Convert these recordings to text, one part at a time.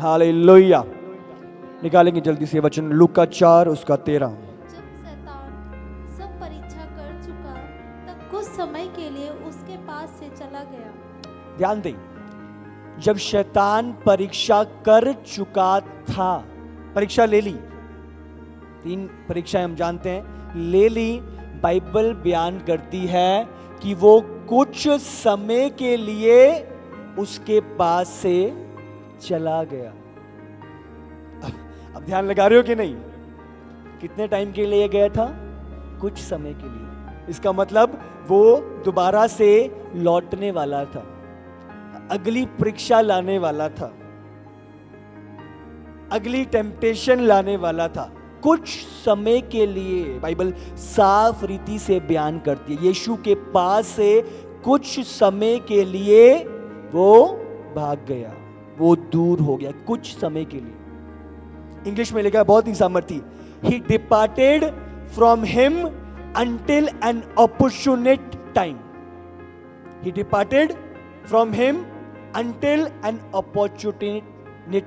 Hallelujah. निकालेंगे जल्दी से वचन, लूका 4 उसका 13। जब शैतान सब परीक्षा कर चुका तब कुछ समय के लिए उसके पास से चला गया। ध्यान दें, जब शैतान परीक्षा कर चुका था, परीक्षा ले ली, 3 परीक्षाएं हम जानते हैं, ले ली। बाइबल बयान करती है कि वो कुछ समय के लिए उसके पास से चला गया। अब ध्यान लगा रहे हो कि नहीं? कितने टाइम के लिए गया था? कुछ समय के लिए। इसका मतलब वो दोबारा से लौटने वाला था, अगली परीक्षा लाने वाला था, अगली टेम्पटेशन लाने वाला था। कुछ समय के लिए बाइबल साफ रीति से बयान करती है, यीशु के पास से कुछ समय के लिए वो भाग गया, वो दूर हो गया कुछ समय के लिए। इंग्लिश में लिखा है, बहुत ही सामर्थी, he departed from him until an opportune time. He departed from him until an opportune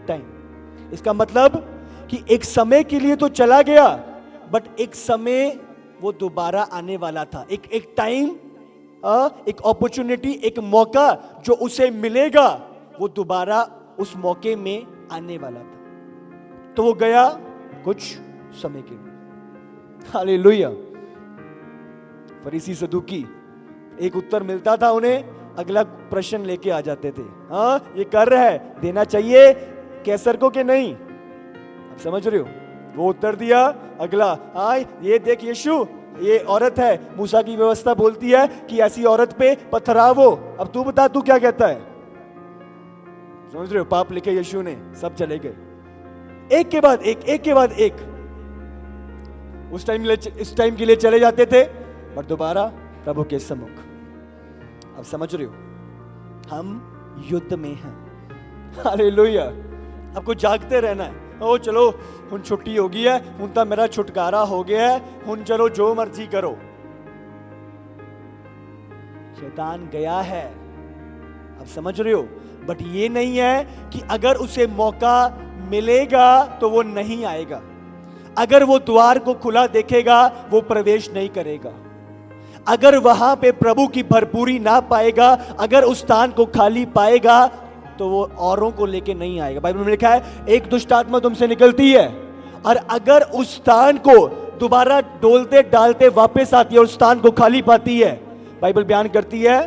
time. इसका मतलब कि एक समय के लिए तो चला गया, बट एक समय वो दोबारा आने वाला था, एक टाइम, एक अपॉर्चुनिटी, एक मौका जो उसे मिलेगा, वो दोबारा उस मौके में आने वाला था। तो वो गया कुछ समय के लिए। हालेलुया। फरीसी सदूकी, एक उत्तर मिलता था उन्हें, अगला प्रश्न लेके आ जाते थे। हाँ, ये कर रहा है, देना चाहिए कैसर को कि नहीं? आप समझ रहे हो? वो उत्तर दिया, अगला, हाँ ये देख यीशु, ये औरत है, मूसा की व्यवस्था बोलती है कि ऐसी औरत पे पथरावो। अब तू बता, तू क्या कहता है? समझ रहे हो? पाप लिखे यीशु ने, सब चले गए, एक के बाद एक, एक के बाद एक। इस टाइम के लिए चले जाते थे, पर दोबारा प्रभु के सम्मुख। अब समझ रहे हो? हम युद्ध में हैं। हालेलुया। आपको जागते रहना है। ओ चलो, हुन छुट्टी हो गई है, हुन तो मेरा छुटकारा हो गया है, हुन चलो जो मर्जी करो। शैतान गया है, आप समझ रहे हो? बट ये नहीं है कि अगर उसे मौका मिलेगा तो वो नहीं आएगा। अगर वो द्वार को खुला देखेगा, वो प्रवेश नहीं करेगा। अगर वहां पे प्रभु की भरपूरी ना पाएगा, अगर उस स्थान को खाली पाएगा, तो वो औरों को लेके नहीं आएगा। बाइबल में लिखा है, एक दुष्ट आत्मा तुमसे निकलती है, और अगर उस स्थान को दोबारा डोलते डालते वापस आती है और उस स्थान को खाली पाती है, बाइबल बयान करती है,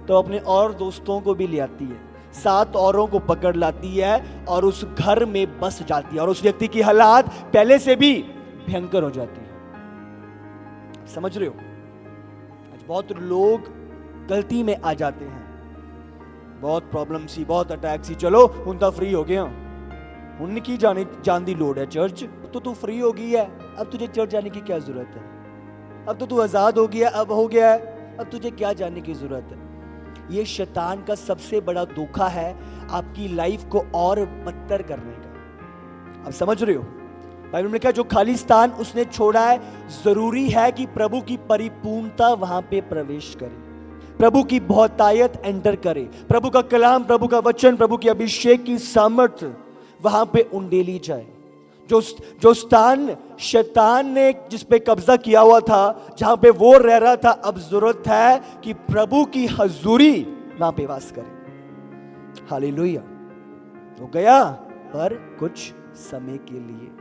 तो अपने और दोस्तों को भी ले आती है, 7 औरों को पकड़ लाती है और उस घर में बस जाती है, और उस व्यक्ति की हालात पहले से भी भयंकर हो जाती है। समझ रहे हो? आज बहुत लोग गलती में आ जाते हैं, बहुत प्रॉब्लम सी, बहुत अटैक सी, चलो हुन तो फ्री हो गया, उनकी जान दी लोड है चर्च, तो तू फ्री हो गई है, अब तुझे चर्च जाने की क्या जरूरत है? अब तो तू आजाद हो गया, अब हो गया है, अब तुझे क्या जानने की जरूरत है? ये शैतान का सबसे बड़ा धोखा है, आपकी लाइफ को और बदतर करने का। आप समझ रहे हो? बाइबल में लिखा है, जो खाली स्थान उसने छोड़ा है, जरूरी है कि प्रभु की परिपूर्णता वहां पे प्रवेश करे, प्रभु की बहुतायत एंटर करे, प्रभु का कलाम, प्रभु का वचन, प्रभु की अभिषेक की सामर्थ्य वहां पे उंडेली जाए। जो स्थान शैतान ने जिस पे कब्जा किया हुआ था, जहां पे वो रह रहा था, अब जरूरत है कि प्रभु की हजूरी वहां पे वास करे। हालेलुया। वो गया, पर कुछ समय के लिए।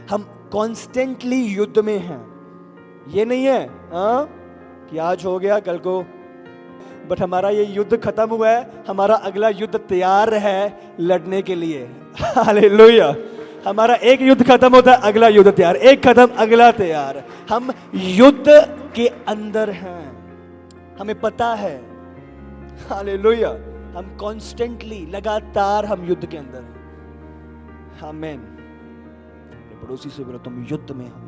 हम कॉन्स्टेंटली युद्ध में हैं। ये नहीं है कि आज हो गया कल को, बट हमारा ये युद्ध खत्म हुआ है, हमारा अगला युद्ध तैयार है लड़ने के लिए। हालेलुया। हमारा एक युद्ध खत्म होता है, अगला युद्ध तैयार, एक खत्म अगला तैयार। हम युद्ध के अंदर हैं, हमें पता है। हालेलुया। हम कॉन्स्टेंटली, लगातार हम युद्ध के अंदर हैं। आमीन। पड़ोसी से बोलो, तुम युद्ध में हो।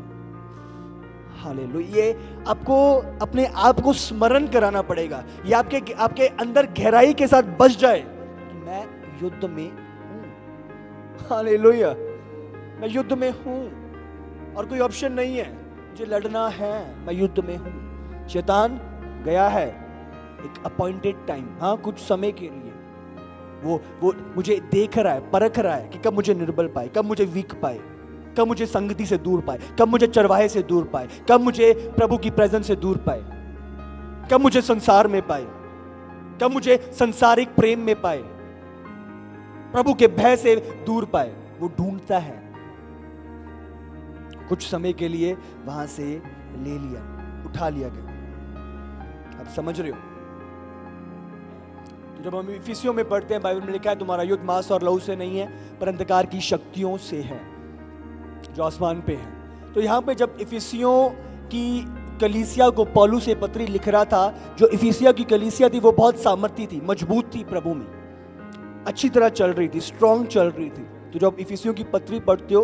हालेलुया। ये आपको अपने आप को स्मरण कराना पड़ेगा, ये आपके अंदर गहराई के साथ बस जाए कि मैं युद्ध में हूं। हालेलुया। मैं युद्ध में हूं और कोई ऑप्शन नहीं है, मुझे लड़ना है, मैं युद्ध में हूं। शैतान गया है एक अपॉइंटेड टाइम, हाँ कुछ समय के लिए, वो मुझे देख रहा है, परख रहा है कि कब मुझे निर्बल पाए, कब मुझे वीक पाए, कब मुझे संगति से दूर पाए, कब मुझे चरवाहे से दूर पाए, कब मुझे प्रभु की प्रेजेंस से दूर पाए, कब मुझे संसार में पाए, कब मुझे संसारिक प्रेम में पाए, प्रभु के भय से दूर पाए। वो ढूंढता है। कुछ समय के लिए वहां से ले लिया, उठा लिया गया। आप समझ रहे हो? तो जब हम इफिसियों में पढ़ते हैं, बाइबल में लिखा है तुम्हारा युद्ध मांस और लहू से नहीं है पर अंधकार की शक्तियों से है जो आसमान पे है। तो यहाँ पे जब इफिसियों की कलीसिया को पौलुस ये पत्री लिख रहा था, जो इफिसिया की कलीसिया थी वो बहुत सामर्थी थी, मजबूत थी, प्रभु में अच्छी तरह चल रही थी, स्ट्रॉन्ग चल रही थी। तो जब इफिसियों की पत्री पढ़ते हो,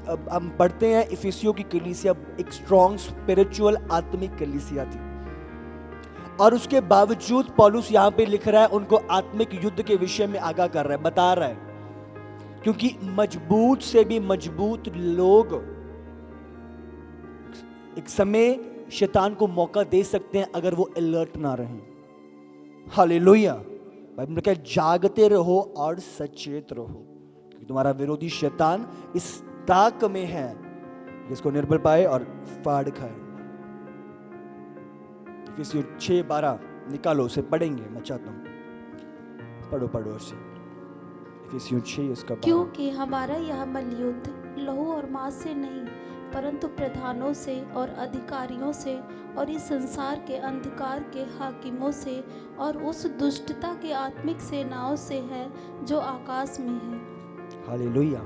अब हम पढ़ते हैं इफिसियों की कलीसिया एक स्ट्रॉन्ग स्पिरिचुअल आत्मिक कलीसिया थी, और उसके बावजूद पौलुस यहाँ पे लिख रहा है, उनको आत्मिक युद्ध के विषय में आगाह कर रहा है, बता रहा है, क्योंकि मजबूत से भी मजबूत लोग एक समय शैतान को मौका दे सकते हैं अगर वो अलर्ट ना रहें। हालेलुया। बाइबल में कहता है जागते रहो और सचेत रहो, क्योंकि तुम्हारा विरोधी शैतान इस ताक में है जिसको निर्बल पाए और फाड़ खाए। इफिसियों 6:12 निकालो, उसे पढ़ेंगे, मैं चाहता हूं पढ़ो उसे। इफिसियों 6 इसका 12। क्योंकि हमारा यह मलयुद्ध लहू और मांस से नहीं परंतु प्रधानों से और अधिकारियों से और इस संसार के अंधकार के हाकिमों से और उस दुष्टता की आत्मिक सेनाओं से है जो आकाश में है। हालेलुया।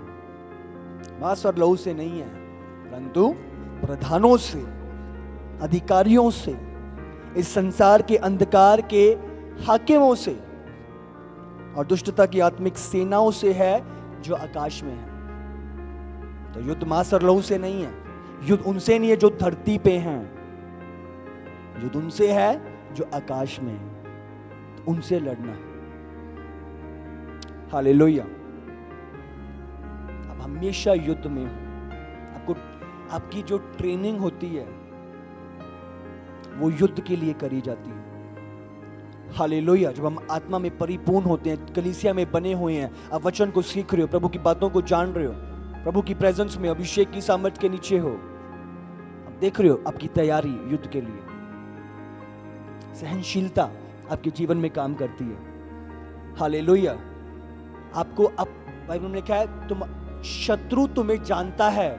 मांस और लहू से नहीं है परंतु प्रधानों से, अधिकारियों से, इस संसार के अंधकार के हाकिमों से और दुष्टता की आत्मिक सेनाओं से है जो आकाश में है। तो युद्ध मांस और लहू से नहीं है, युद्ध उनसे नहीं है जो धरती पे हैं, युद्ध उनसे है जो आकाश में है। तो उनसे लड़ना है। हालेलुया। आप हमेशा युद्ध में हो। आपको आपकी जो ट्रेनिंग होती है वो युद्ध के लिए करी जाती है। हालेलुया। जब हम आत्मा में परिपूर्ण होते हैं, कलीसिया में बने हुए हैं, आप वचन को सीख रहे हो, प्रभु की बातों को जान रहे हो, प्रभु की प्रेजेंस में अभिषेक की सामर्थ के नीचे हो, आप देख रहे हो आपकी तैयारी युद्ध के लिए। सहनशीलता आपके जीवन में काम करती है। हालेलुया। आपको अब बाइबल में लिखा है तुम शत्रु तुम्हें जानता है,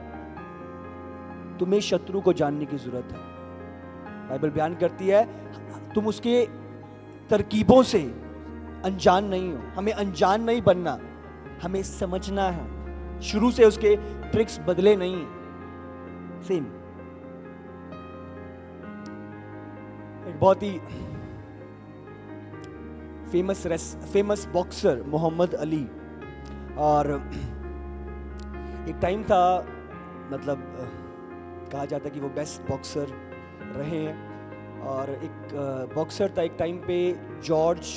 तुम्हें शत्रु को जानने की जरूरत है। बाइबल बयान करती है तुम उसके तरकीबों से अनजान नहीं हो। हमें अनजान नहीं बनना, हमें समझना है। शुरू से उसके ट्रिक्स बदले नहीं है, सेम। एक बहुत ही फेमस बॉक्सर मोहम्मद अली, और एक टाइम था, मतलब कहा जाता है कि वो बेस्ट बॉक्सर रहे हैं, और एक बॉक्सर था एक टाइम पे जॉर्ज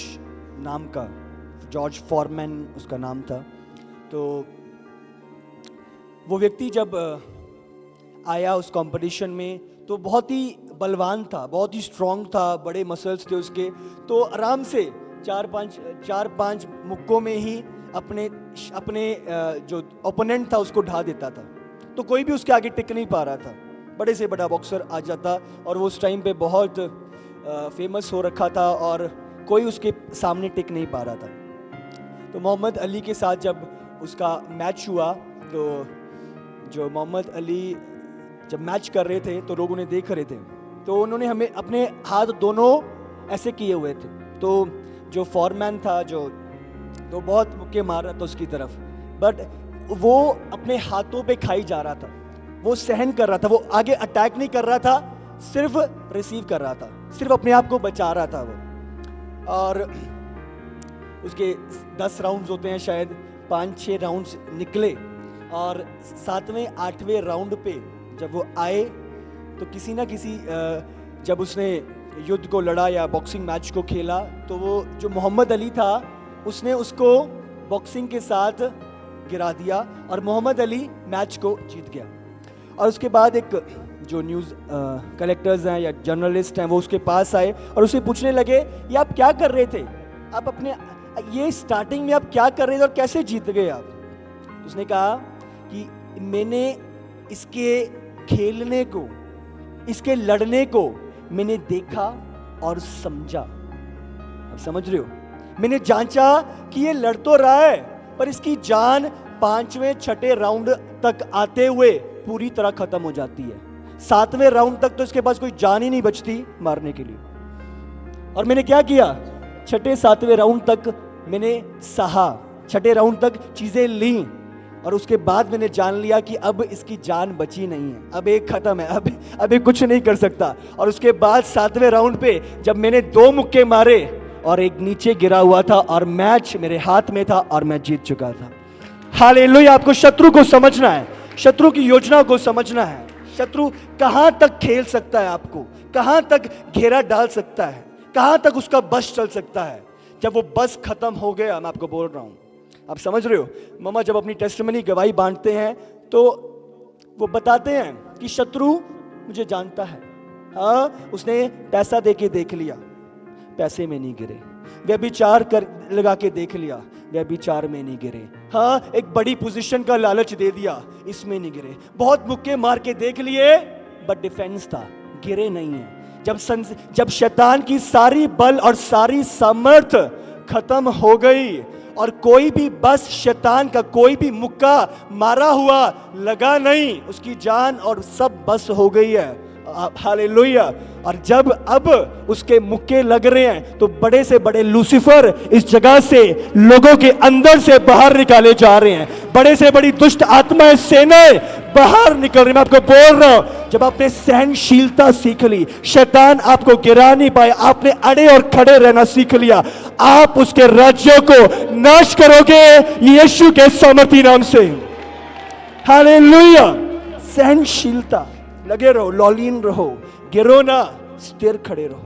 नाम का, जॉर्ज फॉरमैन उसका नाम था। तो वो व्यक्ति जब आया उस कंपटीशन में तो बहुत ही बलवान था, बहुत ही स्ट्रांग था, बड़े मसल्स थे उसके। तो आराम से 4-5 मुक्कों में ही अपने जो ओपोनेंट था उसको ढा देता था। तो कोई भी उसके आगे टिक नहीं पा रहा था। बड़े से बड़ा बॉक्सर आ जाता, और वो उस टाइम पे बहुत फेमस हो रखा था और कोई उसके सामने टिक नहीं पा रहा था। तो मोहम्मद अली के साथ जब उसका मैच हुआ, तो जो मोहम्मद अली जब मैच कर रहे थे तो लोग उन्हें देख रहे थे, तो उन्होंने हमें अपने हाथ दोनों ऐसे किए हुए थे। तो जो फॉरमैन था तो बहुत मुक्के मार रहा था उसकी तरफ, बट वो अपने हाथों पे खाई जा रहा था, वो सहन कर रहा था, वो आगे अटैक नहीं कर रहा था, सिर्फ रिसीव कर रहा था, सिर्फ अपने आप को बचा रहा था वो। और उसके 10 राउंड्स होते हैं शायद, 5-6 राउंड्स निकले, और 7वें 8वें राउंड पे जब वो आए तो किसी ना किसी जब उसने युद्ध को लड़ा या बॉक्सिंग मैच को खेला, तो वो जो मोहम्मद अली था उसने उसको बॉक्सिंग के साथ गिरा दिया और मोहम्मद अली मैच को जीत गया। और उसके बाद एक जो न्यूज़ कलेक्टर्स हैं या जर्नलिस्ट हैं वो उसके पास आए और उसे पूछने लगे, ये आप क्या कर रहे थे? आप ये स्टार्टिंग में आप क्या कर रहे थे और कैसे जीत गए आप? उसने कहा कि मैंने इसके खेलने को, इसके लड़ने को मैंने देखा और समझा। आप समझ रहे हो? मैंने जांचा कि ये लड़ तो रहा है पर इसकी जान 5वें 6ठे राउंड तक आते हुए पूरी तरह खत्म हो जाती है। 7वें राउंड तक तो इसके पास कोई जान ही नहीं बचती मारने के लिए। और मैंने क्या किया? 6ठे 7वें राउंड तक मैंने सहा, 6ठे राउंड तक चीजें ली और उसके बाद मैंने जान लिया कि अब इसकी जान बची नहीं है, अब एक खत्म है, अब ये कुछ नहीं कर सकता। और उसके बाद 7वें राउंड पे जब मैंने 2 मुक्के मारे और एक नीचे गिरा हुआ था और मैच मेरे हाथ में था और मैं जीत चुका था। हालेलुया। आपको शत्रु को समझना है, शत्रु की योजना को समझना है। शत्रु कहां तक खेल सकता है आपको, कहां तक घेरा डाल सकता है, कहां तक उसका बस चल सकता है। जब वो बस खत्म हो गया, मैं आपको बोल रहा हूं, आप समझ रहे हो? मम्मा जब अपनी टेस्टिमनी गवाही बांटते हैं तो वो बताते हैं कि शत्रु मुझे जानता है। हाँ, उसने पैसा देके देख लिया, पैसे में नहीं गिरे। व्यभिचार कर लगा के देख लिया, व्यभिचार में नहीं गिरे। हाँ, एक बड़ी पोजीशन का लालच दे दिया, इसमें नहीं गिरे। बहुत मुक्के मार के देख लिए बट डिफेंस था, गिरे नहीं है। जब शैतान की सारी बल और सारी सामर्थ खत्म हो गई और कोई भी बस शैतान का कोई भी मुक्का मारा हुआ लगा नहीं, उसकी जान और सब बस हो गई है। हालेलुया। और जब अब उसके मुक्के लग रहे हैं तो बड़े से बड़े लूसीफर इस जगह से लोगों के अंदर से बाहर निकाले जा रहे हैं। बड़े से बड़ी दुष्ट आत्माएं, सेनाएं बाहर निकल रही। मैं आपको बोल रहा हूं, जब आपने सहनशीलता सीख ली, शैतान आपको गिरा नहीं पाए, आपने अड़े और खड़े रहना सीख लिया, आप उसके राज्यों को नाश करोगे यीशु के सामर्थी नाम से। हालेलुया। सहनशीलता, लगे रहो, लौलीन रहो, गिरो ना, स्थिर खड़े रहो।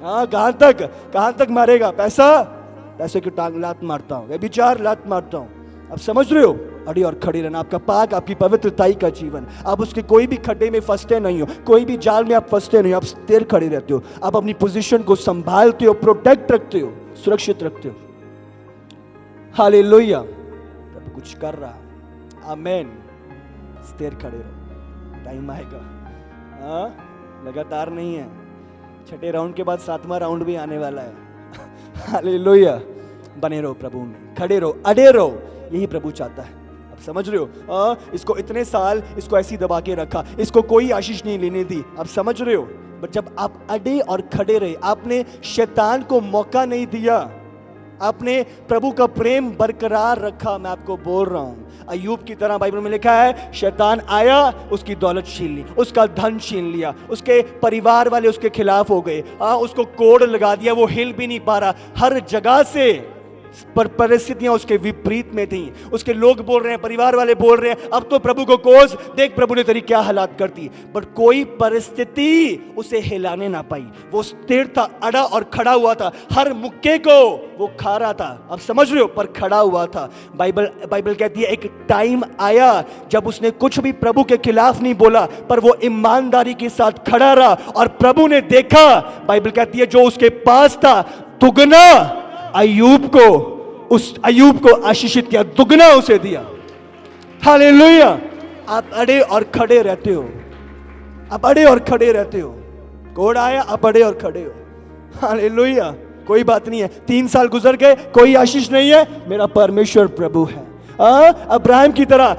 हाँ, कहां तक मारेगा? पैसे की टांग लात मारता हूं, व्यभिचार लात मारता हूं। अब समझ रहे हो? अड़ी और खड़ी रहना, आपका पाक, आपकी पवित्रताई का जीवन। आप उसके कोई भी खड्डे में फंसते नहीं हो, कोई भी जाल में आप फंसते नहीं हो, आप स्थिर खड़े रहते हो। आप अपनी पोजीशन को संभालते हो, प्रोटेक्ट रखते हो, सुरक्षित रखते हो। हालेलुया। प्रभु कुछ कर रहा है। आमेन। स्थिर खड़े रहो, टाइम आएगा। हाँ, लगातार नहीं है। 6ठे राउंड के बाद 7वां राउंड भी आने वाला है। हालेलुया। बने रहो प्रभु में, खड़े रहो, अड़े रहो, यही प्रभु चाहता है। आप समझ रहे हो? इसको इतने साल इसको ऐसी दबा के रखा, इसको कोई आशीष नहीं लेने दी। आप समझ रहे हो? बट जब आप अड़े और खड़े रहे, आपने शैतान को मौका नहीं दिया, आपने प्रभु का प्रेम बरकरार रखा। मैं आपको बोल रहा हूं, अय्यूब की तरह बाइबल में लिखा है, शैतान आया, उसकी दौलत छीन ली, उसका धन छीन लिया, उसके परिवार वाले उसके खिलाफ हो गए, उसको कोड़ लगा दिया, वो हिल भी नहीं पा रहा। हर जगह से पर परिस्थितियां उसके विपरीत में थी। उसके लोग बोल रहे हैं, परिवार वाले बोल रहे हैं, अब तो प्रभु को कोस, देख प्रभु ने तेरी क्या हालात कर दी। बट कोई परिस्थिति उसे हिलाने ना पाई। वो स्थिर था, अड़ा और खड़ा हुआ था। हर मुक्के को वो खा रहा था, अब समझ रहे हो, पर खड़ा हुआ था। बाइबल कहती है एक टाइम आया जब उसने कुछ भी प्रभु के खिलाफ नहीं बोला, पर वो ईमानदारी के साथ खड़ा रहा और प्रभु ने देखा। बाइबल कहती है जो उसके पास था दुगना अय्यूब को आशीषित किया, दुगना उसे दिया। हालेलुया। आप अड़े और खड़े रहते हो, आप अड़े और खड़े रहते हो। कोड़ आया, आप अड़े और खड़े हो। हालेलुया। कोई बात नहीं है, 3 साल गुजर गए, कोई आशीष नहीं है, मेरा परमेश्वर प्रभु है। अब्राहम की तरह,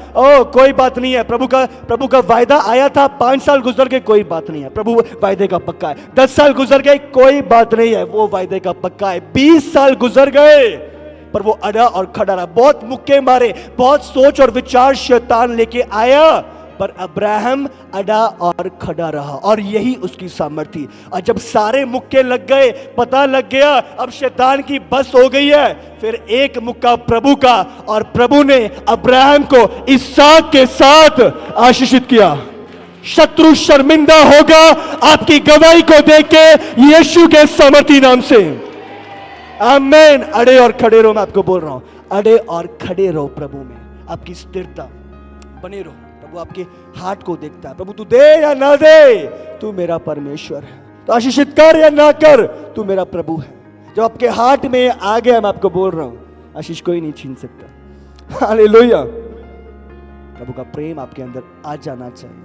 कोई बात नहीं है, प्रभु का वायदा आया था, 5 साल गुजर गए, कोई बात नहीं है, प्रभु वायदे का पक्का है। 10 साल गुजर गए, कोई बात नहीं है, वो वायदे का पक्का है। 20 साल गुजर गए पर वो अड़ा और खड़ा रहा। बहुत मुक्के मारे, बहुत सोच और विचार शैतान लेके आया, पर अब्राहम अड़ा और खड़ा रहा, और यही उसकी सामर्थ्य थी। और जब सारे मुक्के लग गए, पता लग गया अब शैतान की बस हो गई है, फिर एक मुक्का प्रभु का, और प्रभु ने अब्राहम को इसहाक के साथ आशीषित किया। शत्रु शर्मिंदा होगा आपकी गवाही को देख के, यीशु के सामर्थी नाम से। आमीन। अड़े और खड़े रहो, मैं आपको बोल रहा हूं, अड़े और खड़े रहो प्रभु में, आपकी स्थिरता बने रहो। प्रभु आपके हार्ट को देखता है। प्रभु तू दे या ना दे, तू मेरा परमेश्वर है। तो आशीषित कर या ना कर, तू मेरा प्रभु है। जब आपके हार्ट में आ गया, मैं आपको बोल रहा हूं, आशीष कोई नहीं छीन सकता। हालेलुया। प्रभु का प्रेम आपके अंदर आ जाना चाहिए।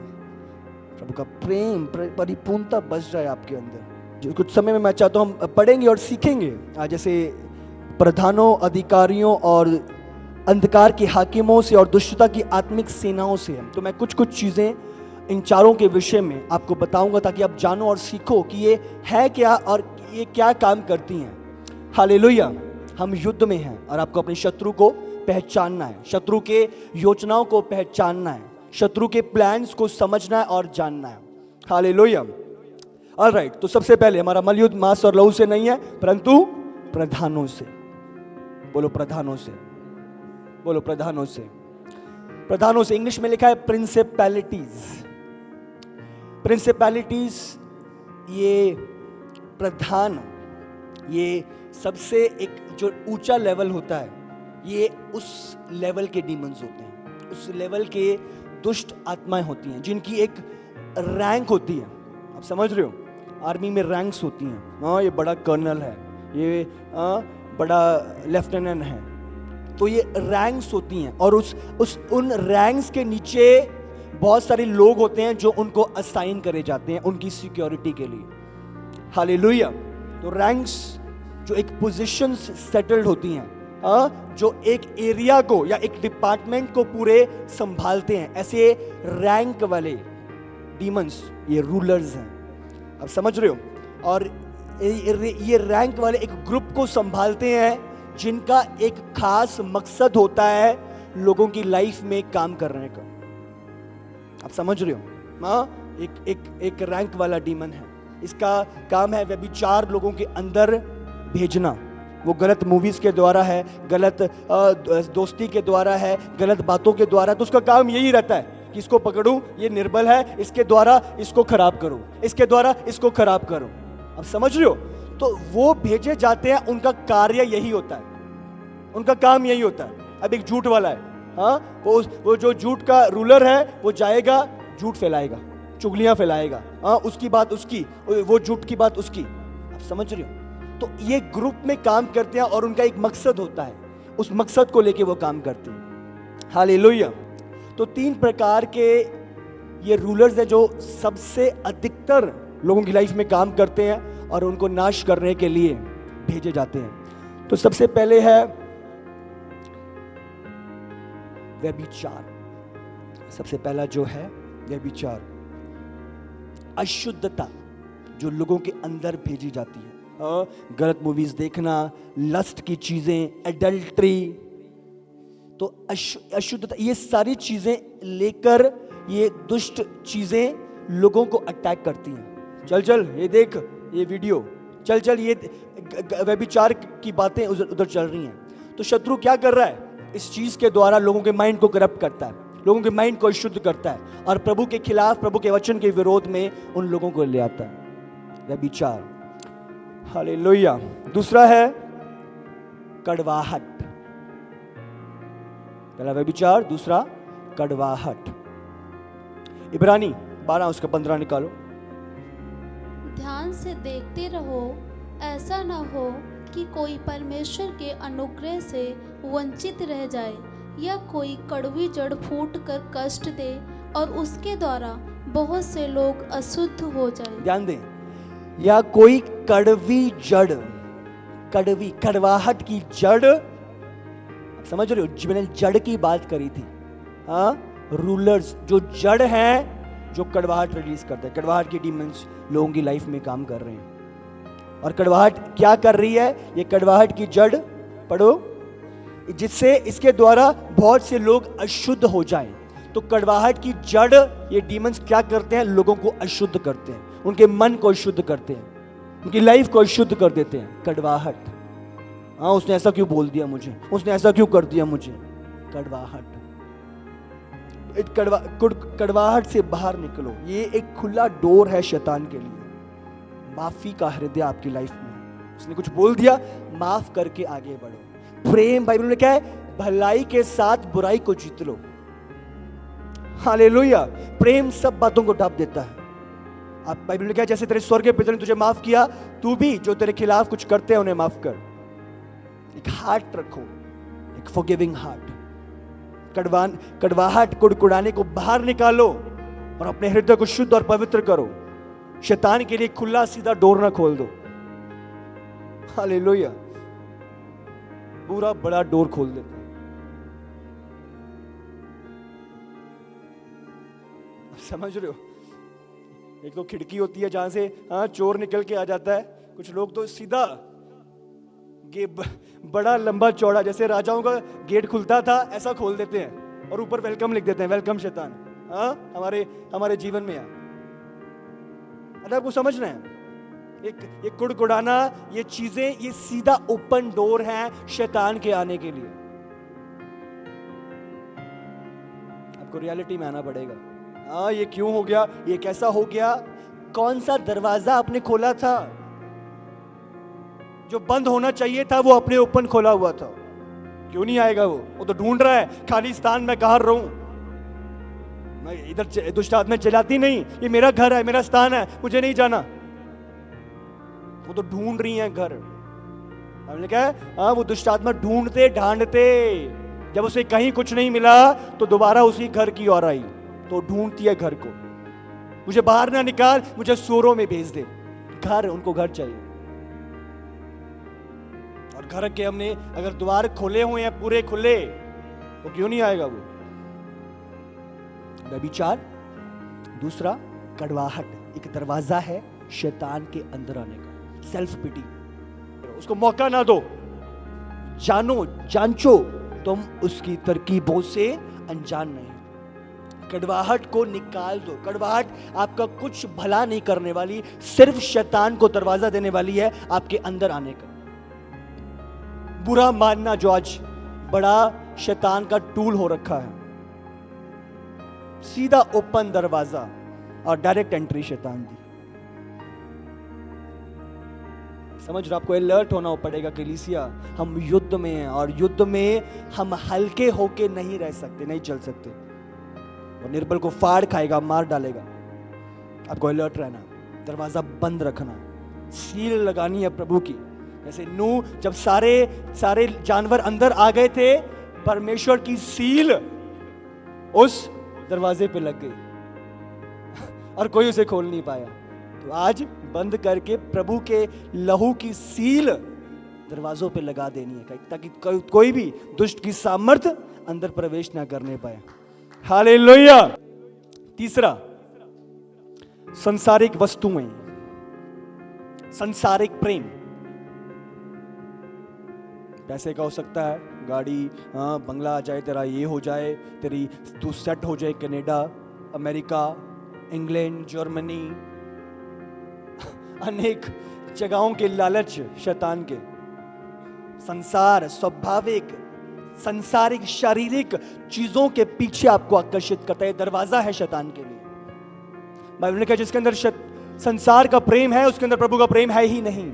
प्रभु का प्रेम परिपूर्णता बस जाए आपके अंदर। जो कुछ समय में मैं चाहता हूं हम पढ़ेंगे और सीखेंगे, जैसे प्रधानों, अधिकारियों और अंधकार के हाकिमों से और दुष्टता की आत्मिक सेनाओं से। तो मैं कुछ चीजें इन चारों के विषय में आपको बताऊंगा ताकि आप जानो और सीखो कि ये है क्या और ये क्या काम करती हैं। हालेलुया। हम युद्ध में हैं और आपको अपने शत्रु को पहचानना है, शत्रु के योजनाओं को पहचानना है, शत्रु के प्लान्स को समझना है और जानना है। हालेलुया। ऑलराइट, तो सबसे पहले हमारा मलयुद्ध मांस और लहू से नहीं है परंतु प्रधानों से। बोलो प्रधानों से, बोलो प्रधानों से। प्रधानों से इंग्लिश में लिखा है प्रिंसिपैलिटीज। प्रिंसिपैलिटीज, ये प्रधान, ये सबसे एक जो ऊंचा लेवल होता है, ये उस लेवल के डीमंस होते हैं, उस लेवल के दुष्ट आत्माएं होती हैं जिनकी एक रैंक होती है। आप समझ रहे हो, आर्मी में रैंक्स होती हैं। हाँ, ये बड़ा कर्नल है, ये बड़ा लेफ्टिनेंट है, तो ये रैंक्स होती हैं और उन रैंक्स के नीचे बहुत सारे लोग होते हैं जो उनको असाइन करे जाते हैं उनकी सिक्योरिटी के लिए। हालेलुया। तो रैंक्स जो एक पोजीशन सेटल्ड होती हैं, जो एक एरिया को या एक डिपार्टमेंट को पूरे संभालते हैं, ऐसे रैंक वाले डीमंस ये रूलर्स हैं। आप समझ रहे हो। और ये रैंक वाले एक ग्रुप को संभालते हैं जिनका एक खास मकसद होता है लोगों की लाइफ में काम करने का। आप समझ रहे हो। हाँ, एक रैंक वाला डीमन है, इसका काम है व्यभिचार लोगों के अंदर भेजना। वो गलत मूवीज के द्वारा है, गलत दोस्ती के द्वारा है, गलत बातों के द्वारा। तो उसका काम यही रहता है कि इसको पकड़ूं, ये निर्बल है, इसके द्वारा इसको खराब करूं, इसके द्वारा इसको खराब करूं। अब समझ रहे हो। तो वो भेजे जाते हैं, उनका कार्य यही होता है, उनका काम यही होता है। अब एक झूठ वाला है, हाँ, वो जो झूठ का रूलर है वो जाएगा, झूठ फैलाएगा, चुगलियां फैलाएगा, हाँ, उसकी बात उसकी, वो झूठ की बात उसकी। आप समझ रहे हो। तो ये ग्रुप में काम करते हैं और उनका एक मकसद होता है, उस मकसद को लेके वो काम करते हैं। हालेलुया। तो 3 प्रकार के ये रूलर्स हैं जो सबसे अधिकतर लोगों की लाइफ में काम करते हैं और उनको नाश करने के लिए भेजे जाते हैं। तो सबसे पहले है व्यभिचार। सबसे पहला जो है व्यभिचार, अशुद्धता जो लोगों के अंदर भेजी जाती है। गलत मूवीज देखना, लस्ट की चीजें, एडल्ट्री, तो अशुद्धता, ये सारी चीजें लेकर ये दुष्ट चीजें लोगों को अटैक करती हैं। चल ये देख ये वीडियो, चल ये व्यभिचार की बातें उधर चल रही हैं। तो शत्रु क्या कर रहा है, इस चीज के द्वारा लोगों के माइंड को करप्ट करता है, लोगों के माइंड को अशुद्ध करता है और प्रभु के खिलाफ, प्रभु के वचन के विरोध में उन लोगों को ले आता है। व्यभिचार। हालेलुया। दूसरा है कड़वाहट। पहला व्यभिचार, दूसरा कड़वाहट। इब्रानी 12 उसका 15 निकालो। ध्यान से देखते रहो, ऐसा न हो कि कोई परमेश्वर के अनुग्रह से वंचित रह जाए या कोई कड़वी जड़ फूट कर कष्ट दे और उसके द्वारा बहुत से लोग अशुद्ध हो जाएं। ध्यान दें, या कोई कड़वी जड़, कड़वाहट की जड़। समझ रहे हो, मैंने जड़ की बात करी थी। हाँ, रूलर्स जो जड़ हैं, जो कड़वाहट रिलीज करते हैं, कड़वाहट की डीमंस लोगों की लाइफ में काम कर रहे हैं। और कड़वाहट क्या कर रही है, ये कड़वाहट की जड़ पढ़ो, जिससे इसके द्वारा बहुत से लोग अशुद्ध हो जाएं। तो कड़वाहट की जड़, ये डीमंस क्या करते हैं, लोगों को अशुद्ध करते हैं, उनके मन को अशुद्ध करते हैं, उनकी लाइफ को अशुद्ध कर देते हैं। कड़वाहट, हाँ, उसने ऐसा क्यों बोल दिया मुझे, उसने ऐसा क्यों कर दिया मुझे। कड़वाहट, कड़वाहट से बाहर निकलो। ये एक खुला डोर है शैतान के लिए। माफी का हृदय आपकी लाइफ में, उसने कुछ बोल दिया, माफ करके आगे बढ़ो। प्रेम, बाइबल में क्या है, भलाई के साथ बुराई को जीत लो। हालेलुया। प्रेम सब बातों को ढांप देता है। आप बाइबल में क्या, जैसे तेरे स्वर्गीय पिता ने तुझे माफ किया, तू भी जो तेरे खिलाफ कुछ करते हैं उन्हें माफ कर। एक हार्ट रखो, एक फॉरगिविंग हार्ट। कड़वाहट, कुड़कुड़ाने को बाहर निकालो और अपने हृदय को शुद्ध और पवित्र करो। शैतान के लिए खुला सीधा डोर ना खोल दो। हालेलुया। पूरा बड़ा डोर खोल देते हैं। समझ रहे हो? एक तो खिड़की होती है जहां से चोर निकल के आ जाता है। कुछ लोग तो सीधा बड़ा लंबा चौड़ा, जैसे राजाओं का गेट खुलता था ऐसा खोल देते हैं और ऊपर वेलकम लिख देते हैं, वेलकम शैतान। हमारे जीवन में अरे आपको समझना है, एक कुड़कुड़ाना, ये चीजें, ये सीधा ओपन डोर है शैतान के आने के लिए। आपको रियलिटी में आना पड़ेगा। ये क्यों हो गया, ये कैसा हो गया, कौन सा दरवाजा आपने खोला था? जो बंद होना चाहिए था वो अपने ओपन खोला हुआ था। क्यों नहीं आएगा वो तो ढूंढ रहा है खाली स्थान में कहां रहूं, मैं इधर दुष्ट आत्मा चलाती नहीं, ये मेरा घर है, मेरा स्थान है, मुझे नहीं जाना। वो तो ढूंढ रही है घर। हमने कहा वो दुष्ट आत्मा ढूंढते ढांढते, जब उसे कहीं कुछ नहीं मिला तो दोबारा उसी घर की ओर आई, तो ढूंढती है घर को। मुझे बाहर ना निकाल, मुझे सूरों में भेज दे। घर, उनको घर चाहिए। और घर के हमने अगर द्वार खोले हुए हैं पूरे खुले, तो क्यों नहीं आएगा वो? व्यभिचार। दूसरा, कड़वाहट, एक दरवाजा है शैतान के अंदर आने का। सेल्फ पिटी, उसको मौका ना दो। जांचो, तुम उसकी तरकीबों से अनजान नहीं। कड़वाहट को निकाल दो। कड़वाहट आपका कुछ भला नहीं करने वाली, सिर्फ शैतान को दरवाजा देने वाली है आपके अंदर आने का। बुरा मानना जो आज बड़ा शैतान का टूल हो रखा है, सीधा ओपन दरवाजा और डायरेक्ट एंट्री शैतान दी। समझ रहे? आपको अलर्ट होना पड़ेगा कलीसिया, हम युद्ध में हैं और युद्ध में हम हल्के होके नहीं रह सकते, नहीं चल सकते। और निर्बल को फाड़ खाएगा, मार डालेगा। आपको अलर्ट रहना, दरवाजा बंद रखना, सील लगानी है प्रभु की। जैसे नूह, जब सारे जानवर अंदर आ गए थे, परमेश्वर की सील उस दरवाजे पे लग गई और कोई उसे खोल नहीं पाया। तो आज बंद करके प्रभु के लहू की सील दरवाजों पे लगा देनी है, ताकि कोई भी दुष्ट की सामर्थ्य अंदर प्रवेश ना करने पाए। हालेलुया। तीसरा, संसारिक वस्तुएं, संसारिक प्रेम। पैसे का हो सकता है, गाड़ी, बंगला आ जाए तेरा, ये हो जाए तेरी, तू सेट हो जाए कनाडा, अमेरिका, इंग्लैंड, जर्मनी, अनेक जगहों के लालच शैतान के। संसार, स्वाभाविक संसारिक शारीरिक चीजों के पीछे आपको आकर्षित करता है, दरवाजा है शैतान के लिए। बाइबल ने कहा जिसके अंदर संसार का प्रेम है, उसके अंदर प्रभु का प्रेम है ही नहीं।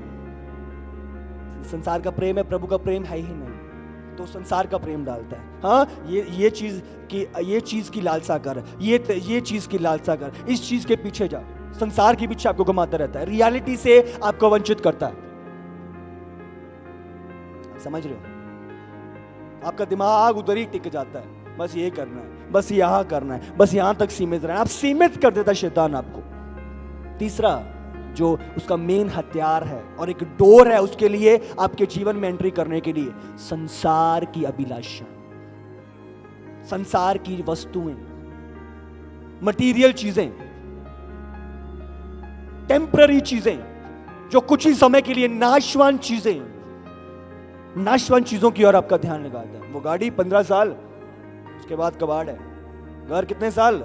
संसार का प्रेम है, प्रभु का प्रेम है ही नहीं, तो संसार का प्रेम डालता है। ये चीज की लालसा कर, ये चीज की लालसा कर, इस चीज के पीछे जा। संसार के पीछे आपको घुमाता रहता है, रियलिटी से आपको वंचित करता है। समझ रहे हो? आपका दिमाग उधर ही टिक जाता है, बस ये करना है, बस यहां करना है, बस यहां तक सीमित रहना। आप सीमित कर देता है शैतान आपको। तीसरा, जो उसका मेन हथियार है और एक डोर है उसके लिए आपके जीवन में एंट्री करने के लिए, संसार की अभिलाषा, संसार की वस्तुएं, मटीरियल चीजें, टेम्पररी चीजें, जो कुछ ही समय के लिए, नाशवान चीजें, नाशवान चीजों की ओर आपका ध्यान लगाता है। वो गाड़ी 15 साल, उसके बाद कबाड़ है। घर कितने साल?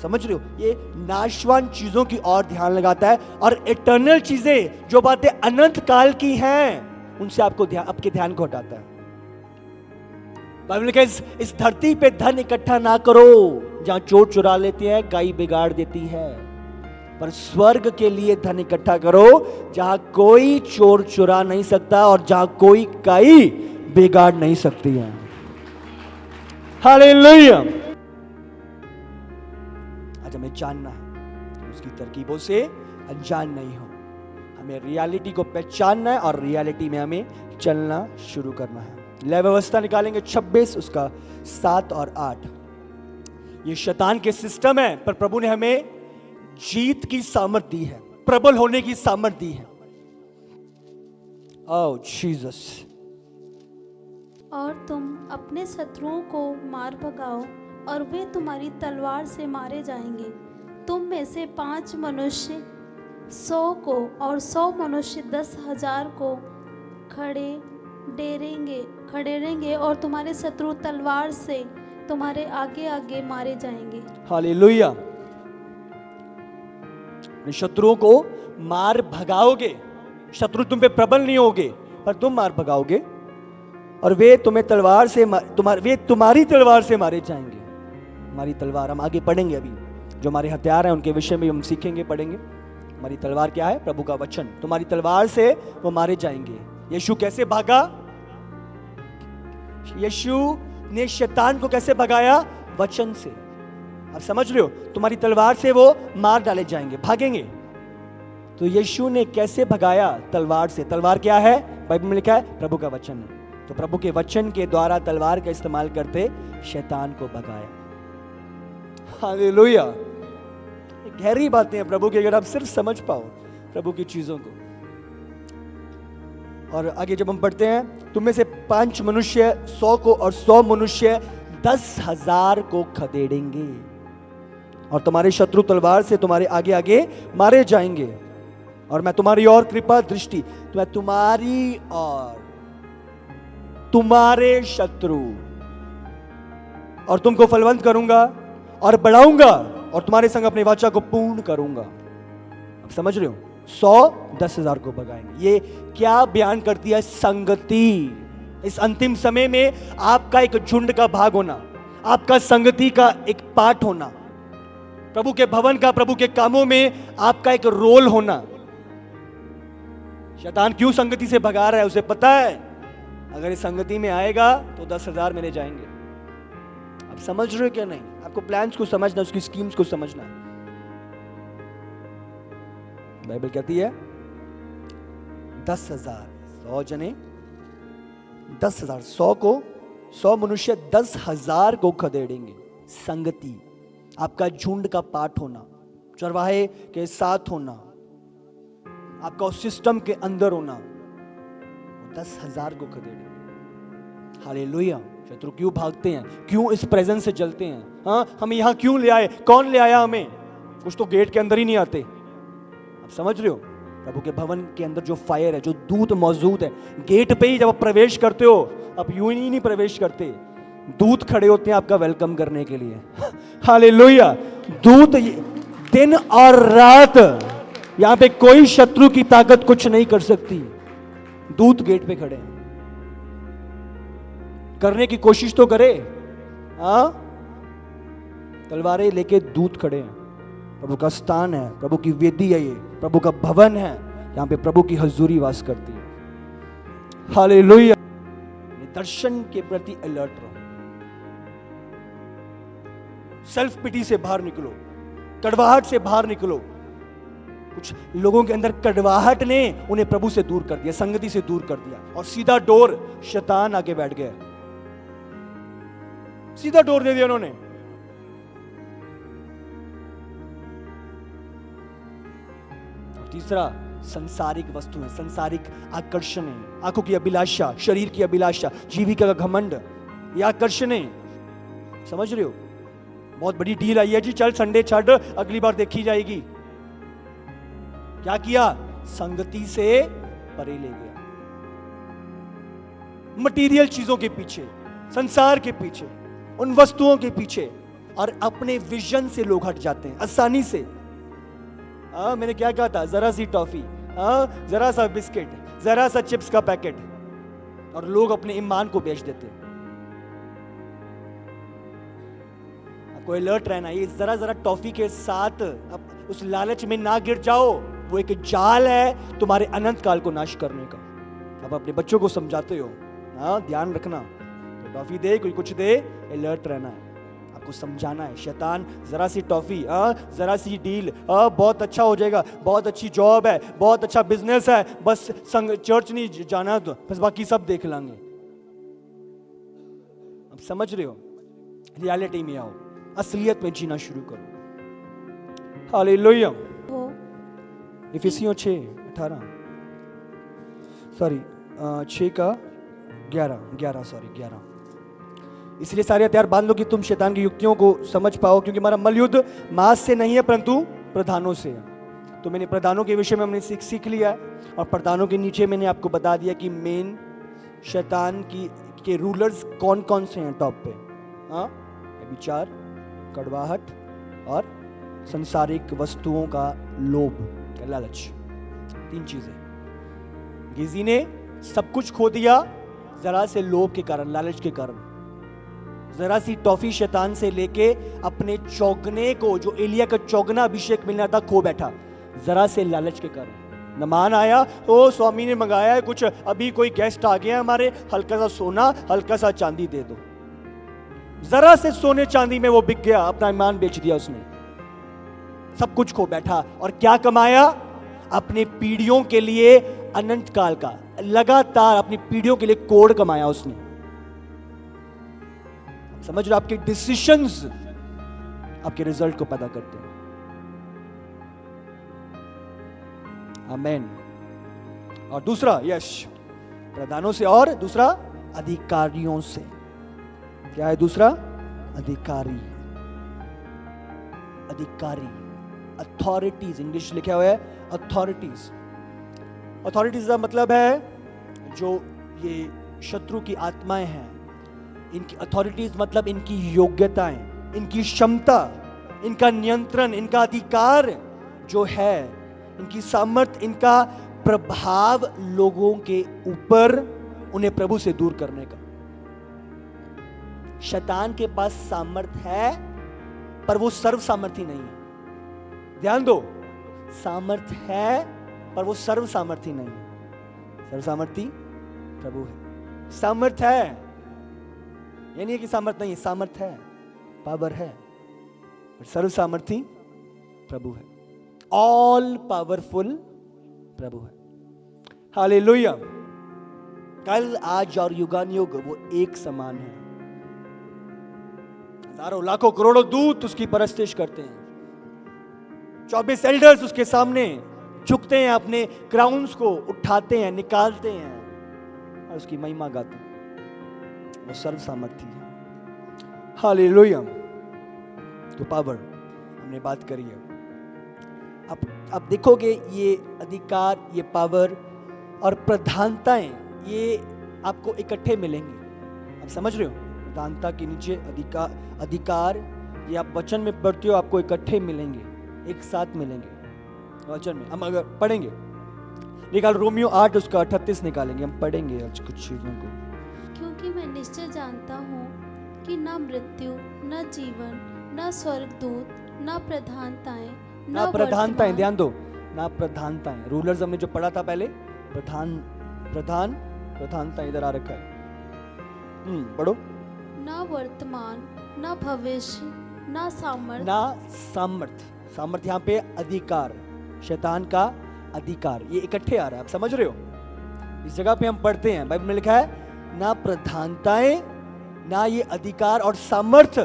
समझ रहे हो? ये नाशवान चीजों की ओर ध्यान लगाता है। और इटर्नल चीजें, जो बातें अनंत काल की हैं, उनसे आपके ध्यान को हटाता है। बाइबल ने कहा इस धरती पे धन इकट्ठा ना करो, जहां चोर चुरा लेते हैं, काई बिगाड़ देती है, पर स्वर्ग के लिए धन इकट्ठा करो, जहां कोई चोर चुरा नहीं सकता और जहां कोई काई बिगाड़ नहीं सकती है। हालेलुया। आज हमें जानना है उसकी तरकीबों से अनजान नहीं हो। हमें रियलिटी को पहचानना है और रियलिटी में हमें चलना शुरू करना है। लय व्यवस्था निकालेंगे 26 उसका 7 और 8। ये शैतान के सिस्टम है, पर प्रभु ने हमें जीत की सामर्थ दी है, प्रबल होने की सामर्थ दी है। ओह जीसस। और तुम अपने शत्रुओं को मार भगाओ और वे तुम्हारी तलवार से मारे जाएंगे। तुम में से 5 मनुष्य 100 को और 100 मनुष्य 10,000 को खड़े रहेंगे और तुम्हारे शत्रु तलवार से तुम्हारे आगे आगे मारे जाएंगे। हालेलुया। अपने शत्रुओं को मार भगाओगे। शत्रु तुम पे प्रबल नहीं होगे, पर तुम मार भगाओगे और वे तुम्हें तलवार से वे तुम्हारी तलवार से मारे जाएंगे। हमारी तलवार, हम आगे पढ़ेंगे अभी जो हमारे हथियार हैं उनके विषय में हम सीखेंगे, पढ़ेंगे। हमारी तलवार क्या है? प्रभु का वचन। तुम्हारी तलवार से वो मारे जाएंगे। यीशु कैसे भागा? यीशु ने शैतान को कैसे भगाया? वचन से। आप समझ रहे हो? तुम्हारी तलवार से वो मार डाले जाएंगे, भागेंगे। तो यीशु ने कैसे भगाया? तलवार से। तलवार क्या है? बाइबल में लिखा है प्रभु का वचन है। तो प्रभु के वचन के द्वारा तलवार का इस्तेमाल करते शैतान को भगाया। हालेलुया। गहरी बातें हैं प्रभु की, अगर आप सिर्फ समझ पाओ प्रभु की चीजों को। और आगे जब हम पढ़ते हैं, तुम में से 5 मनुष्य 100 को और 100 मनुष्य 10,000 को खदेड़ेंगे और तुम्हारे शत्रु तलवार से तुम्हारे आगे आगे मारे जाएंगे। और मैं तुम्हारी और कृपा दृष्टि, मैं तुम्हारी और तुम्हारे शत्रु और तुमको फलवंत करूंगा और बढ़ाऊंगा और तुम्हारे संग अपने वाचा को पूर्ण करूंगा। आप समझ रहे हो? 100 10,000 को भगाएंगे। ये क्या बयान करती है? संगति। इस अंतिम समय में आपका एक झुंड का भाग होना, आपका संगति का एक पार्ट होना, प्रभु के भवन का, प्रभु के कामों में आपका एक रोल होना। शैतान क्यों संगति से भगा रहा है? उसे पता है अगर इस संगति में आएगा तो 10,000 मेरे जाएंगे। आप समझ रहे हो क्या? नहीं, आपको प्लान्स को समझना, उसकी स्कीम्स को समझना है। बाइबल कहती है 10,000 100 जने 10,000 100 को 100 मनुष्य 10,000 को खदेड़ेंगे। संगति, आपका झुंड का पार्ट होना, चरवाहे के साथ होना, आपका उस सिस्टम के अंदर होना, 10,000 को खदेड़ेंगे। हालेलुया। शत्रु क्यों भागते हैं? क्यों इस प्रेजेंस से जलते हैं? हाँ, हम यहां क्यों ले आए? कौन ले आया हमें? कुछ तो गेट के अंदर ही नहीं आते। आप समझ रहे हो? प्रभु के भवन के अंदर जो फायर है, जो दूत मौजूद है, गेट पे ही जब आप प्रवेश करते हो, आप यूं ही नहीं प्रवेश करते, दूत खड़े होते हैं आपका वेलकम करने के लिए। हालेलुया। दूत दिन और रात, यहां पे कोई शत्रु की ताकत कुछ नहीं कर सकती। दूत गेट पे खड़े हैं। करने की कोशिश तो करे। तलवारें लेके दूत खड़े हैं। प्रभु का स्थान है, प्रभु की वेदी है, ये प्रभु का भवन है, जहां पे प्रभु की हजूरी वास करती है। हालेलुया। दर्शन के प्रति अलर्ट रहो। सेल्फ पिटी से बाहर निकलो, कड़वाहट से बाहर निकलो। कुछ लोगों के अंदर कड़वाहट ने उन्हें प्रभु से दूर कर दिया, संगति से दूर कर दिया, और सीधा डोर शैतान आके बैठ गया। सीधा डोर दे दिया उन्होंने। और तीसरा, संसारिक वस्तुएं, संसारिक आकर्षण है, आंखों की अभिलाषा, शरीर की अभिलाषा, जीविका का घमंड, ये आकर्षण है। समझ रहे हो? बहुत बड़ी डील आई है जी, चल संडे छाड़, अगली बार देखी जाएगी। क्या किया? संगति से परे ले गया, मटीरियल चीजों के पीछे, संसार के पीछे, उन वस्तुओं के पीछे, और अपने विजन से लोग हट जाते हैं आसानी से। मैंने क्या कहा था? जरा सी टॉफी, जरा सा बिस्किट, जरा सा चिप्स का पैकेट, और लोग अपने ईमान को बेच देते हैं। आपको अलर्ट रहना, ये जरा जरा टॉफी के साथ अब उस लालच में ना गिर जाओ। वो एक जाल है तुम्हारे अनंत काल को नाश करने का। अब अपने बच्चों को समझाते हो, ध्यान रखना, तो टॉफी दे, कोई कुछ दे, अलर्ट रहना है। आप आपको समझाना है। शैतान जरा सी टॉफी, जरा सी डील, बहुत अच्छा हो जाएगा, बहुत अच्छी जॉब है, बहुत अच्छा बिजनेस है, बस संग चर्च नहीं जाना तो बस बाकी सब देख लेंगे। अब समझ रहे हो? रियलिटी में आओ, असलियत में जीना शुरू करो। हालेलुया। हो इफिसियों 6:18 सॉरी 6 का 11 सॉरी 11। इसलिए सारे हथियार बांध लो कि तुम शैतान की युक्तियों को समझ पाओ, क्योंकि हमारा मल युद्ध मांस से नहीं है परंतु प्रधानों से है। तो मैंने प्रधानों के विषय में हमने सीख लिया है, और प्रधानों के नीचे मैंने आपको बता दिया कि मेन शैतान के रूलर्स कौन कौन से हैं टॉप पे। विचार, कड़वाहट और संसारिक वस्तुओं का लोभ, लालच, 3 चीजें। गेजी ने सब कुछ खो दिया जरा से लोभ के कारण, लालच के कारण। जरा सी टॉफी शैतान से लेके अपने चौगने को, जो एलिया का चौगना अभिषेक मिलना था, खो बैठा जरा से लालच के कारण। मेहमान आया, ओ स्वामी ने मंगाया है कुछ, अभी कोई गेस्ट आ गया हमारे, हल्का सा सोना हल्का सा चांदी दे दो। जरा से सोने चांदी में वो बिक गया, अपना ईमान बेच दिया उसने, सब कुछ खो बैठा। और क्या कमाया? अपने पीढ़ियों के लिए अनंत काल का, लगातार अपनी पीढ़ियों के लिए कोड कमाया उसने। समझ रहे? आपके डिसीजंस आपके रिजल्ट को पैदा करते हैं। आमेन। और दूसरा, यश, प्रधानों से, और दूसरा अधिकारियों से। क्या है दूसरा? अधिकारी, अथॉरिटीज, इंग्लिश लिखा हुआ है अथॉरिटीज। अथॉरिटीज का मतलब है जो ये शत्रु की आत्माएं हैं, इनकी अथॉरिटीज मतलब इनकी योग्यताएं, इनकी क्षमता, इनका नियंत्रण, इनका अधिकार जो है, इनकी सामर्थ्य, इनका प्रभाव लोगों के ऊपर, उन्हें प्रभु से दूर करने का। शैतान के पास सामर्थ्य है पर वो सर्व सामर्थी नहीं है। ध्यान दो, सामर्थ्य है पर वो सर्व सामर्थी नहीं है। सर्व सामर्थी प्रभु है। सामर्थ्य है, ये नहीं है कि सामर्थ्य नहीं है, सामर्थ्य है, पावर है, पर सर्व सामर्थी प्रभु है। ऑल पावरफुल प्रभु है। हालेलुया। कल, आज और युगानुयुग वो एक समान है। हजारों लाखों करोड़ों दूत उसकी परस्तिश करते हैं। 24 एल्डर्स उसके सामने झुकते हैं, अपने क्राउन्स को उठाते हैं, निकालते हैं और उसकी महिमा गाते हैं। वो सर्व सामर्थी है। हालेलुया। तो पावर हमने बात करी है। अब देखोगे ये अधिकार, ये पावर और प्रधानताएं, ये आपको इकट्ठे मिलेंगे। आप समझ रहे हो? प्रधानता के नीचे अधिकार, ये आप वचन में पढ़ते हो, आपको इकट्ठे मिलेंगे, एक साथ मिलेंगे वचन में। हम अगर पढ़ेंगे, निकाल रोमियो 8 उसका 38 निकालेंगे, हम पढ़ेंगे आज कुछ चीजों को। क्योंकि मैं निश्चय जानता हूँ कि न मृत्यु, न जीवन, न स्वर्गदूत, न प्रधानताएं, ना प्रधानताएं, ध्यान दो, ना प्रधानताएं। रूलर्स हमने जो पढ़ा था पहले, प्रधानता इधर आ रखा है। पढ़ो। ना वर्तमान, ना भविष्य, ना सामर्थ, ना सामर्थ, सामर्थ यहाँ पे अधिकार, शैतान का अधिकार, ये इकट्ठे आ रहा है। आप समझ रहे हो? इस जगह पे हम पढ़ते हैं, बाइबल में लिखा है ना प्रधानताएं, ना ये अधिकार और सामर्थ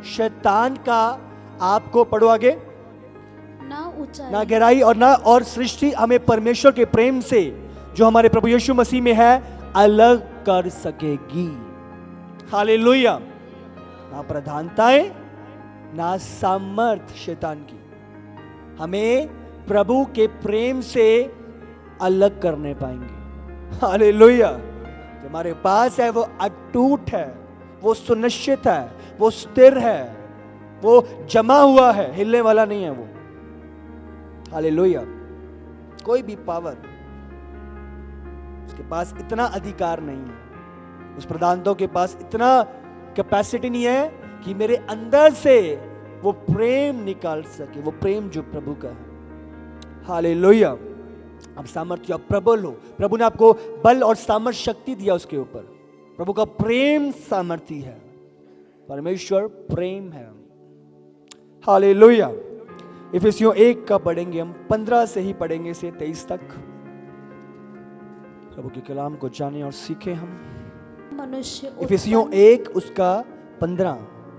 शैतान का, आपको पढ़ो आगे, ना ऊंचाई, ना गहराई और सृष्टि हमें परमेश्वर के प्रेम से जो हमारे प्रभु यीशु मसीह में है अलग कर सकेगी। हालेलुया। ना प्रधानताएं, ना सामर्थ शैतान की हमें प्रभु के प्रेम से अलग करने पाएंगे। हालेलुया। जो हमारे पास है वो अटूट है, वो सुनिश्चित है, वो स्थिर है, वो जमा हुआ है, हिलने वाला नहीं है वो। हालेलुया। कोई भी पावर, उसके पास इतना अधिकार नहीं है, उस प्रधानताओं के पास इतना कैपेसिटी नहीं है कि मेरे अंदर से वो प्रेम निकाल सके, वो प्रेम जो प्रभु का है। हालेलुया। अब सामर्थ्य, अब प्रबल हो, प्रभु ने आपको बल और सामर्थ्य, शक्ति दिया उसके ऊपर। प्रभु का प्रेम सामर्थ्य है। परमेश्वर प्रेम है। हालेलुया। इफिसियों 1 का पढ़ेंगे हम, 15 से ही पढ़ेंगे से 23 तक। प्रभु के कलाम को जाने और सीखें हम। मनुष्य इफिसियों 1 उसका 15।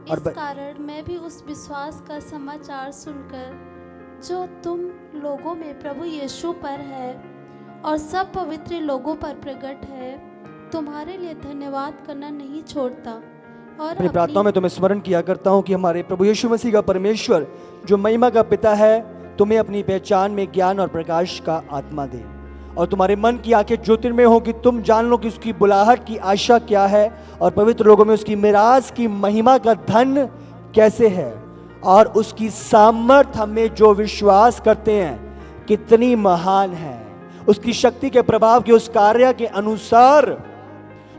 इस कारण मैं भी उस विश्वास का समाचार सुनकर जो तुम लोगों में प्रभु यीशु पर है और सब पवित्र लोगों पर प्रकट है, तुम्हारे लिए धन्यवाद करना नहीं छोड़ता और अपनी प्रार्थना में तुम्हें स्मरण किया करता हूँ कि हमारे प्रभु यीशु मसीह का परमेश्वर जो महिमा का पिता है, तुम्हें अपनी पहचान में ज्ञान और प्रकाश का आत्मा दे और तुम्हारे मन की आंखें ज्योतिर्मय हो कि तुम जान लो कि उसकी बुलाहट की आशा क्या है और पवित्र लोगों में उसकी मिरास की महिमा का धन कैसे है और उसकी सामर्थ हमें जो विश्वास करते हैं कितनी महान है। उसकी शक्ति के प्रभाव के उस कार्य के अनुसार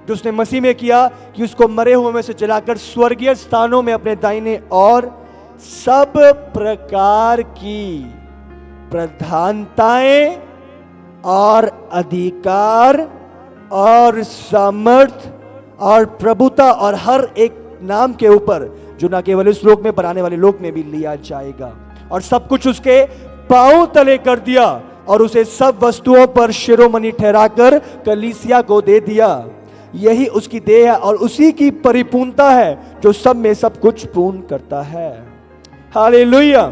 जो उसने मसीह में किया कि उसको मरे हुए में से जलाकर स्वर्गीय स्थानों में अपने दाहिने और सब प्रकार की प्रधानताएं और अधिकार और सामर्थ और प्रभुता और हर एक नाम के ऊपर जो न केवल इस लोक में पर आने वाले लोक में भी लिया जाएगा, और सब कुछ उसके पांव तले कर दिया और उसे सब वस्तुओं पर शिरोमणि ठहराकर कलीसिया को दे दिया। यही उसकी देह है और उसी की परिपूर्णता है जो सब में सब कुछ पूर्ण करता है। हालेलुया।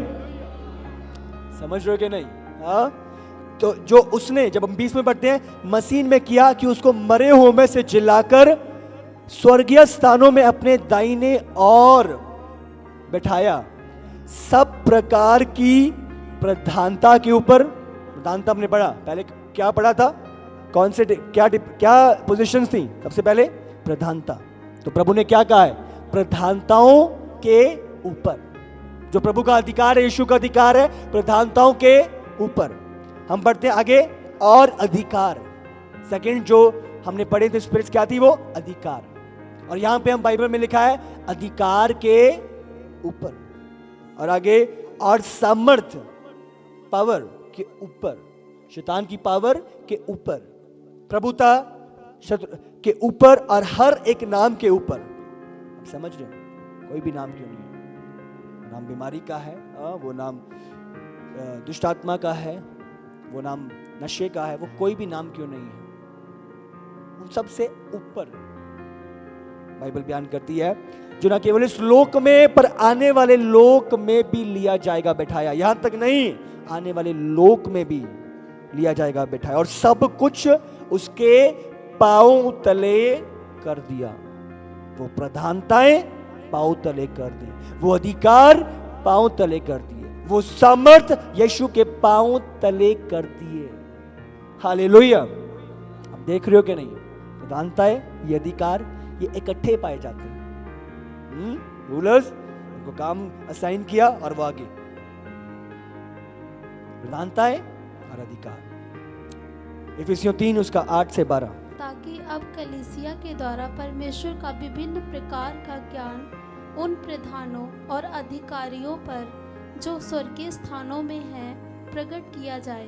समझ रहे हो कि नहीं? हाँ, तो जो उसने, जब हम 20 में पढ़ते हैं, मसीह में किया कि उसको मरे हुए में से जिलाकर स्वर्गीय स्थानों में अपने दाहिने और बैठाया, सब प्रकार की प्रधानता के ऊपर। प्रधानता हमने पढ़ा, पहले क्या पढ़ा था? कौन से क्या पोजीशंस थी? सबसे पहले प्रधानता। तो प्रभु ने क्या कहा है? प्रधानताओं के ऊपर। जो प्रभु का अधिकार है, यीशु का अधिकार है प्रधानताओं के ऊपर। हम पढ़ते हैं आगे, और अधिकार। सेकंड जो हमने पढ़े थे स्पिरिट्स, क्या थी वो? अधिकार। और यहां पे हम बाइबल में लिखा है अधिकार के ऊपर, और आगे और सामर्थ, पावर के ऊपर, शैतान की पावर के ऊपर, प्रभुता शत्रु के ऊपर, और हर एक नाम के ऊपर। समझ रहे हो? कोई भी नाम क्यों नहीं है? नाम बीमारी का है, वो नाम दुष्ट आत्मा का है, वो नाम नशे का है, वो कोई भी नाम क्यों नहीं है? उन सबसे ऊपर बाइबल बयान करती है जो ना केवल इस लोक में पर आने वाले लोक में भी लिया जाएगा बैठाया। यहां तक नहीं, आने वाले लोक में भी लिया जाएगा बैठाया, और सब कुछ उसके पांव तले कर दिया। वो प्रधानताएं पांव तले कर दी, वो अधिकार पांव तले कर दिए, वो सामर्थ यीशु के पांव तले कर दिए। हालेलुया। अब देख रहे हो कि नहीं? प्रधानताएं, ये अधिकार, ये इकट्ठे पाए जाते हैं। रूलर्स, उनको काम असाइन किया और वो आगे। प्रधानताएं और अधिकार। इफिसियों 3 उसका 8 से 12। ताकि अब कलीसिया के द्वारा परमेश्वर का विभिन्न प्रकार का ज्ञान उन प्रधानों और अधिकारियों पर जो स्वर्गीय स्थानों में है प्रकट किया जाए,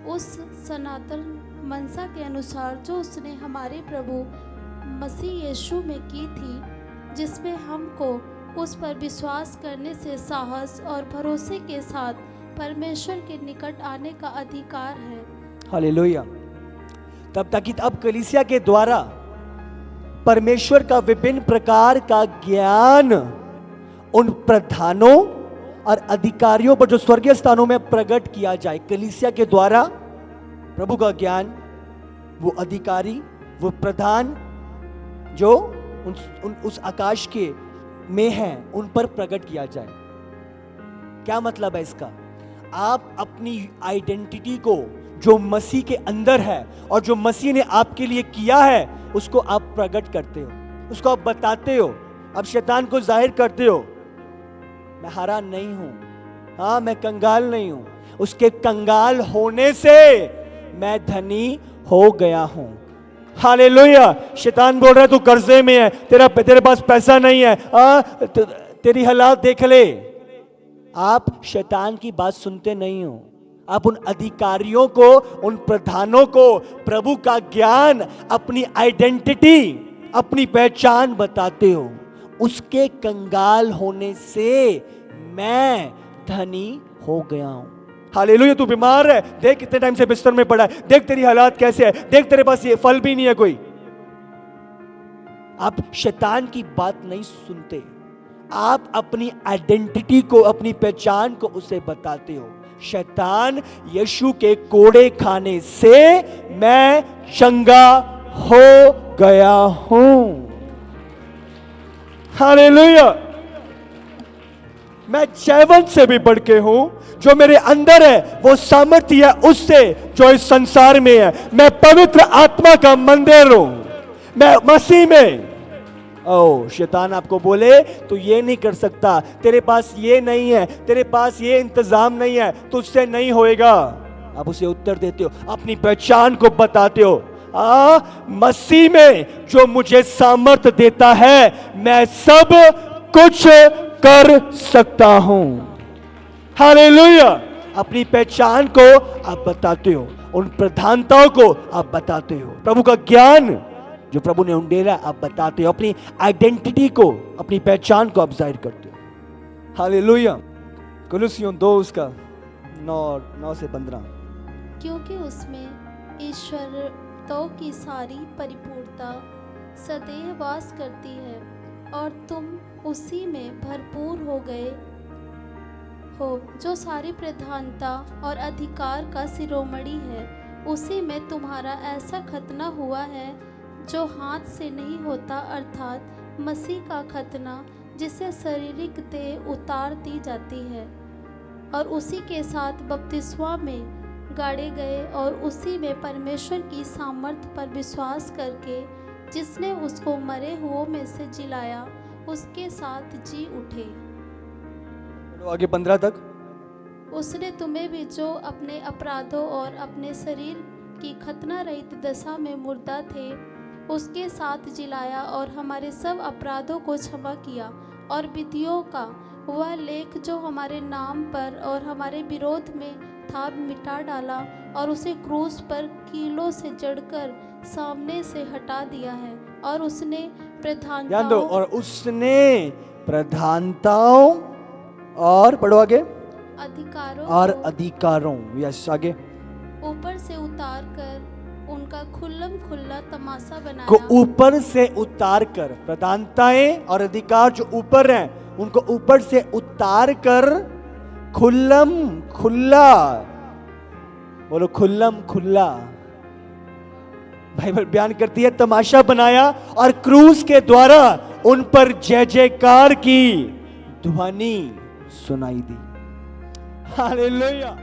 उस सनातन मनसा के अनुसार जो उसने हमारे प्रभु मसीह यीशु में की थी, जिसमें हमको उस पर विश्वास करने से साहस और भरोसे के साथ परमेश्वर के निकट आने का अधिकार है। हालेलुया। तब ताकि अब कलीसिया के द्वारा परमेश्वर का विभिन्न प्रकार का ज्ञान उन प्रधानों और अधिकारियों पर जो स्वर्गीय स्थानों में प्रकट किया जाए। कलीसिया के द्वारा प्रभु का ज्ञान, वो अधिकारी, वो प्रधान जो उस आकाश के में हैं, उन पर प्रकट किया जाए। क्या मतलब है इसका? आप अपनी आइडेंटिटी को जो मसीह के अंदर है और जो मसीह ने आपके लिए किया है, उसको आप प्रकट करते हो, उसको आप बताते हो, आप शैतान को जाहिर करते हो। मैं हारा नहीं हूं, हाँ मैं कंगाल नहीं हूं, उसके कंगाल होने से मैं धनी हो गया हूं। हालेलुया। शैतान बोल रहा है तू कर्जे में है, तेरे पास पैसा नहीं है, तेरी हालात देख ले। आप शैतान की बात सुनते नहीं हो, आप उन अधिकारियों को, उन प्रधानों को प्रभु का ज्ञान, अपनी आइडेंटिटी, अपनी पहचान बताते हो, उसके कंगाल होने से मैं धनी हो गया हूं। हालेलुया। तू बीमार है, देख कितने टाइम से बिस्तर में पड़ा है, देख तेरी हालात कैसे है, देख तेरे पास ये फल भी नहीं है कोई। आप शैतान की बात नहीं सुनते, आप अपनी आइडेंटिटी को, अपनी पहचान को उसे बताते हो। शैतान, यीशु के कोड़े खाने से मैं चंगा हो गया हूं। हालेलुया। मैं जैवन से भी बढ़ के हूं, जो मेरे अंदर है वो सामर्थ्य है उससे जो इस संसार में है। मैं पवित्र आत्मा का मंदिर हूं, मैं मसीह में। ओ, शैतान आपको बोले तो ये नहीं कर सकता, तेरे पास ये नहीं है, तेरे पास ये इंतजाम नहीं है, तुझसे नहीं होएगा। आप उसे उत्तर देते हो, अपनी पहचान को बताते हो। मसीह में जो मुझे सामर्थ देता है, मैं सब कुछ कर सकता हूं। हालेलुया। अपनी पहचान को आप बताते हो, उन प्रधानताओं को आप बताते हो, प्रभु का ज्ञान जो प्रभु ने उंडेला आप बताते हो, अपनी आइडेंटिटी को, अपनी पहचान को आप जाहिर करते हो। हालेलुया। कुलुसियों 2 उसका 9 से 15। क्योंकि उसमें ईश्वरत्व की सारी परिपूर्णता सदैव वास करती है और तुम उसी में भरपूर हो गए हो, जो सारी प्रधानता और अधिकार का शिरोमणि है। उसी में तुम्हारा ऐसा खतना हुआ है जो हाथ से नहीं होता, अर्थात मसीह का खतना, जिसे शारीरिक देह उतार दी जाती है, और उसी के साथ बपतिस्मा में गाड़े गए और उसी में परमेश्वर की सामर्थ पर विश्वास करके, जिसने उसको मरे हुओं में से जिलाया, उसके साथ जी उठे। आगे 15 तक। उसने तुम्हें भी, जो अपने अपराधों और अपने शरीर की खतना रहित दशा में मुर्दा थे, उसके साथ जिलाया और हमारे सब अपराधों को क्षमा किया, और विधियों का वह लेख जो हमारे नाम पर और हमारे विरोध में था मिटा डाला, और उसे क्रूस पर कीलों से जड़कर सामने से हटा दिया है। और उसने प्रधानताओं और उसने प्रधानताओं और पढ़ो आगे, अधिकारों यस आगे ऊपर से उतार कर उनका खुल्लम खुल्ला तमाशा बनाया। को ऊपर से उतार कर, प्रधानताएं और अधिकार जो ऊपर हैं उनको ऊपर से उतार कर खुल्लम खुल्ला, बोलो खुल्लम खुल्ला, बाइबल बयान करती है तमाशा बनाया, और क्रूस के द्वारा उन पर जय जयकार की ध्वनि सुनाई दी। हालेलुया।